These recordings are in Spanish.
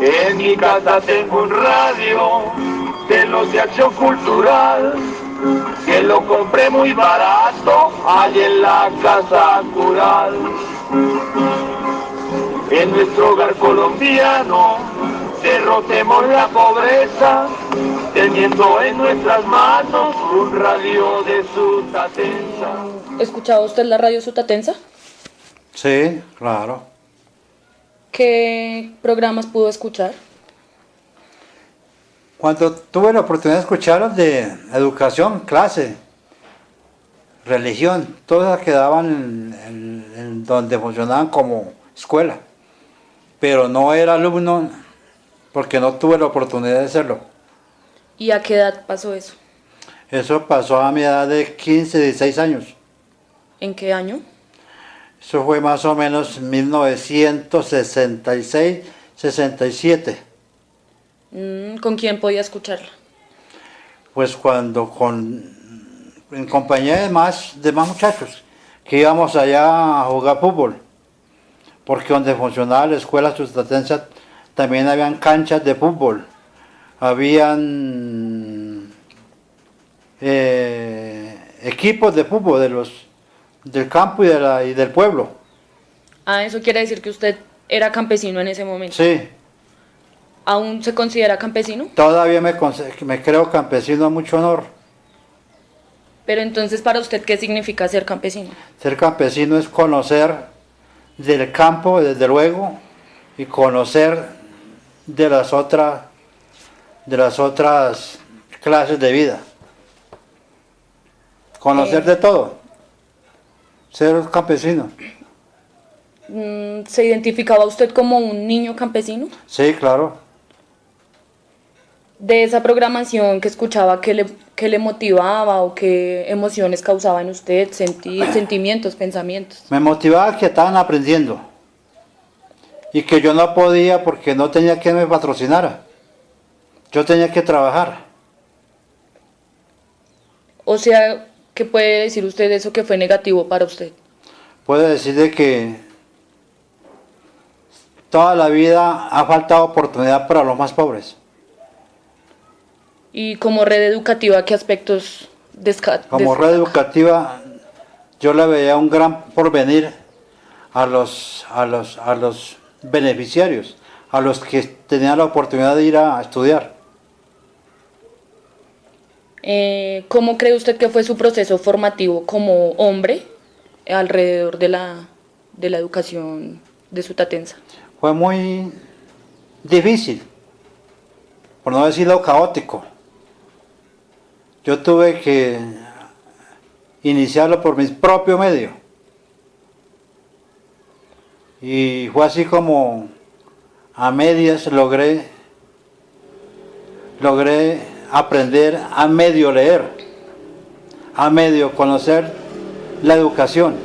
En mi casa tengo un radio de los de Acción Cultural, que lo compré muy barato, allá en la casa cural. En nuestro hogar colombiano, derrotemos la pobreza, teniendo en nuestras manos un radio de Sutatensa. ¿Escuchaba usted la radio Sutatensa? Sí, claro. ¿Qué programas pudo escuchar? Cuando tuve la oportunidad de escuchar los de educación, clase, religión, todas las que daban en donde funcionaban como escuela. Pero no era alumno porque no tuve la oportunidad de serlo. ¿Y a qué edad pasó eso? Eso pasó a mi edad de 15, 16 años. ¿En qué año? Eso fue más o menos 1966, 67. ¿Con quién podía escucharla? Pues en compañía de más muchachos, que íbamos allá a jugar fútbol. Porque donde funcionaba la escuela Sustatensa también habían canchas de fútbol. Habían equipos de fútbol del campo y del pueblo. Ah, eso quiere decir que usted era campesino en ese momento. Sí. ¿Aún se considera campesino? Todavía me creo campesino a mucho honor. Pero entonces, ¿para usted qué significa ser campesino? Ser campesino es conocer del campo, desde luego, y conocer de las otras clases de vida. Conocer de todo. Ser campesino. ¿Se identificaba usted como un niño campesino? Sí, claro. De esa programación que escuchaba, ¿qué le motivaba o qué emociones causaba en usted? Sentimientos, pensamientos. Me motivaba que estaban aprendiendo y que yo no podía porque no tenía quien me patrocinara. Yo tenía que trabajar. O sea, ¿qué puede decir usted de eso que fue negativo para usted? Puedo decir de que toda la vida ha faltado oportunidad para los más pobres. Y como red educativa, ¿qué aspectos Como red educativa, yo le veía un gran porvenir a los beneficiarios, a los que tenían la oportunidad de ir a estudiar. ¿Cómo cree usted que fue su proceso formativo como hombre alrededor de la educación de Sutatensa? Fue muy difícil, por no decirlo caótico. Yo tuve que iniciarlo por mi propio medio. Y fue así como a medias logré aprender a medio leer, a medio conocer la educación.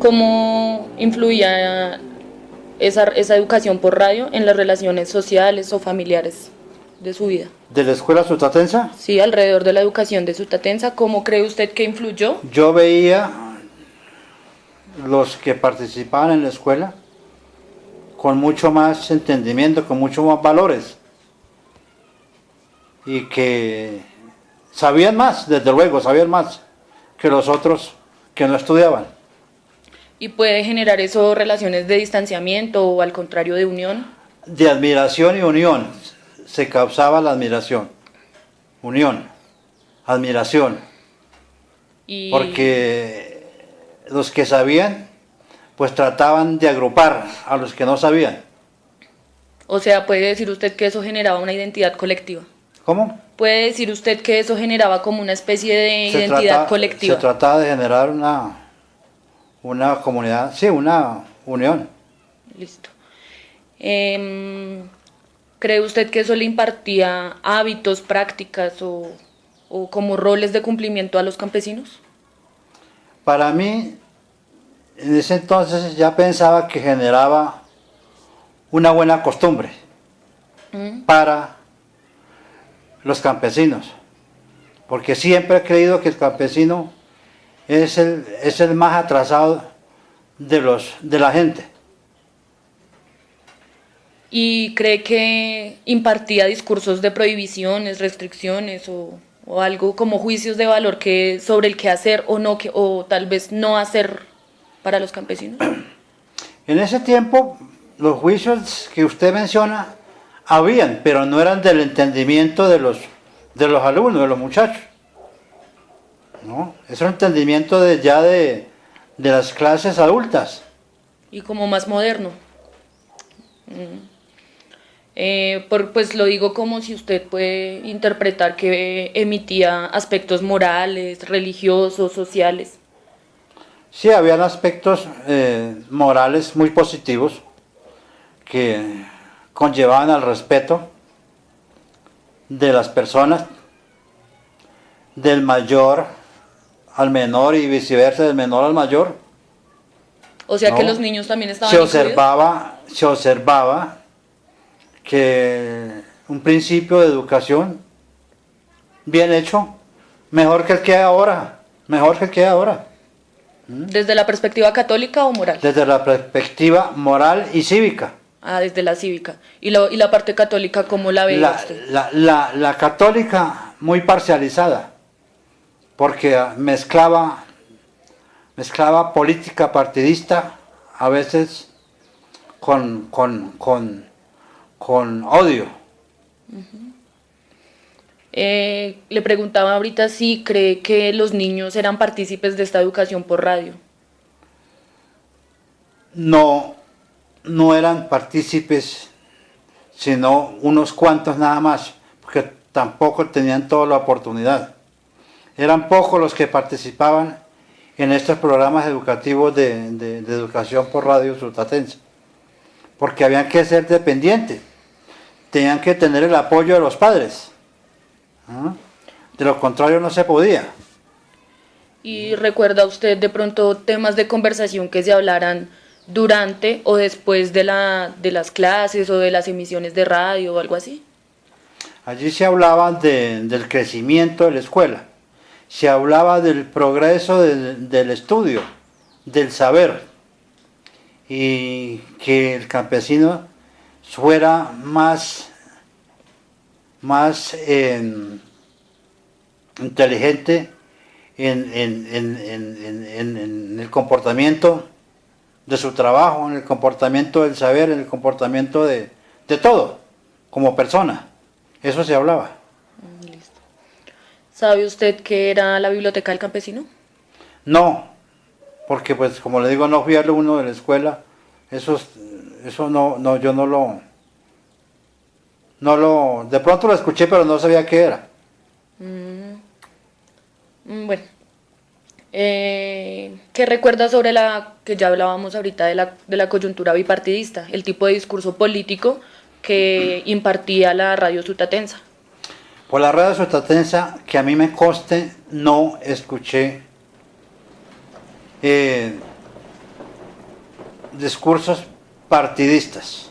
¿Cómo influía esa educación por radio en las relaciones sociales o familiares de su vida? ¿De la escuela Sutatensa? Sí, alrededor de la educación de Sutatensa, ¿cómo cree usted que influyó? Yo veía los que participaban en la escuela con mucho más entendimiento, con mucho más valores y que sabían más, desde luego, sabían más que los otros que no estudiaban. ¿Y puede generar eso relaciones de distanciamiento o al contrario de unión? De admiración y unión se causaba la admiración, unión, admiración, porque los que sabían pues trataban de agrupar a los que no sabían. O sea, ¿puede decir usted que eso generaba una identidad colectiva? ¿Cómo? ¿Puede decir usted que eso generaba como una especie de identidad colectiva? Se trataba de generar una comunidad, sí, una unión. Listo. ¿Cree usted que eso le impartía hábitos, prácticas o como roles de cumplimiento a los campesinos? Para mí, en ese entonces ya pensaba que generaba una buena costumbre para los campesinos, porque siempre he creído que el campesino es el más atrasado de la gente. ¿Y cree que impartía discursos de prohibiciones, restricciones o algo como juicios de valor que sobre el qué hacer o no o tal vez no hacer para los campesinos? En ese tiempo, los juicios que usted menciona habían, pero no eran del entendimiento de los alumnos, de los muchachos. ¿No? Es un entendimiento de las clases adultas. Y como más moderno. Pues lo digo como si usted puede interpretar que emitía aspectos morales, religiosos, sociales. Sí, habían aspectos morales muy positivos que conllevaban al respeto de las personas, del mayor al menor y viceversa, del menor al mayor. O sea, ¿no? que los niños también estaban se incluidos. observaba que un principio de educación bien hecho, mejor que el que hay ahora, mejor que el que hay ahora. ¿Desde la perspectiva católica o moral? Desde la perspectiva moral y cívica. Ah, desde la cívica. ¿Y la parte católica cómo la ve usted? La católica muy parcializada, porque mezclaba política partidista a veces con odio. Le preguntaba ahorita si cree que los niños eran partícipes de esta educación por radio. No eran partícipes, sino unos cuantos nada más, porque tampoco tenían toda la oportunidad. Eran pocos los que participaban en estos programas educativos de educación por radio sutatense, porque habían que ser dependientes, tenían que tener el apoyo de los padres. De lo contrario no se podía. ¿Y recuerda usted de pronto temas de conversación que se hablaran durante o después de las clases o de las emisiones de radio o algo así? Allí se hablaba del crecimiento de la escuela, se hablaba del progreso del estudio, del saber, y que el campesino fuera más inteligente en el comportamiento de su trabajo, en el comportamiento del saber, en el comportamiento de todo, como persona. Eso se hablaba. Listo. ¿Sabe usted qué era la biblioteca del campesino? No, porque pues como le digo, no fui alumno de la escuela, eso no, yo no lo, de pronto lo escuché, pero no sabía qué era. Bueno, ¿qué recuerda sobre la que ya hablábamos ahorita de la coyuntura bipartidista, el tipo de discurso político que impartía la radio sutatensa? Por la radio sutatensa, que a mí me conste, no escuché discursos partidistas,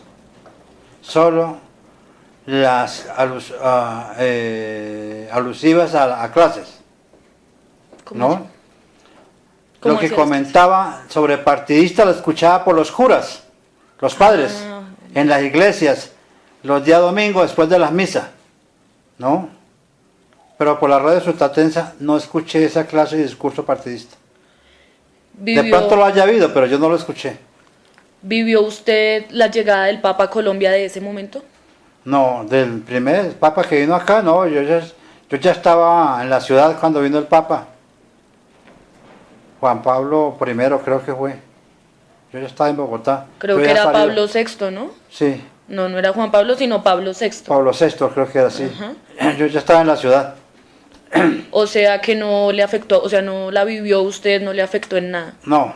solo las alusivas a clases. ¿No? Lo que comentaba sobre partidista lo escuchaba por los curas, los padres, en las iglesias, los días domingos después de las misas, ¿no? Pero por la radio sutatensa no escuché esa clase de discurso partidista. De pronto lo haya habido, pero yo no lo escuché. ¿Vivió usted la llegada del Papa a Colombia de ese momento? No, del primer Papa que vino acá, no, yo ya estaba en la ciudad cuando vino el Papa. Juan Pablo I creo que fue. Yo ya estaba en Bogotá. Creo que era Pablo VI, ¿no? Sí. No era Juan Pablo, sino Pablo VI. Pablo VI creo que era así. Yo ya estaba en la ciudad. O sea que no le afectó, o sea, no la vivió usted, no le afectó en nada. No.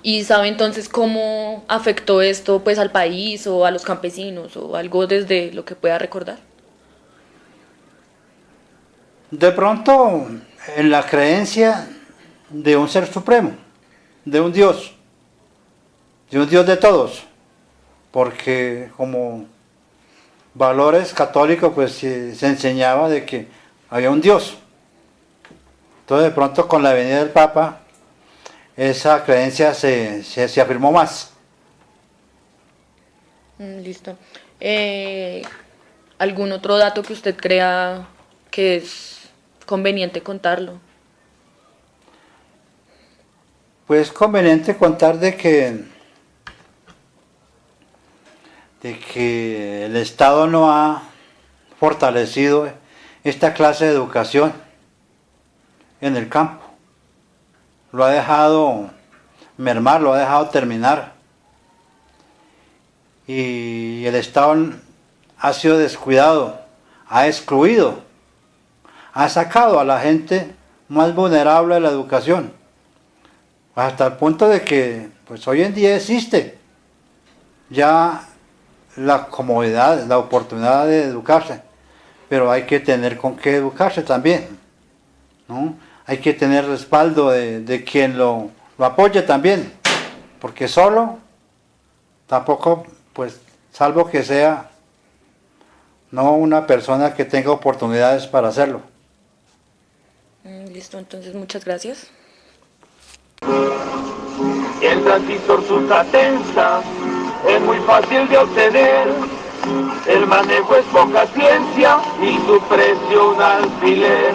¿Y sabe entonces cómo afectó esto pues al país o a los campesinos o algo desde lo que pueda recordar? De pronto, en la creencia de un ser supremo, de un Dios de todos, porque como valores católicos pues se enseñaba de que había un Dios. Entonces de pronto con la venida del Papa esa creencia se afirmó más. Listo. ¿Algún otro dato que usted crea que es conveniente contarlo? Pues es conveniente contar de que el Estado no ha fortalecido esta clase de educación en el campo. Lo ha dejado mermar, lo ha dejado terminar. Y el Estado ha sido descuidado, ha excluido, ha sacado a la gente más vulnerable de la educación. Hasta el punto de que pues hoy en día existe ya la comodidad, la oportunidad de educarse, pero hay que tener con qué educarse también, ¿no? Hay que tener respaldo de quien lo apoye también, porque solo tampoco, pues, salvo que sea no una persona que tenga oportunidades para hacerlo. Listo, entonces muchas gracias. El transistor susta tensa es muy fácil de obtener. El manejo es poca ciencia y su precio un alfiler.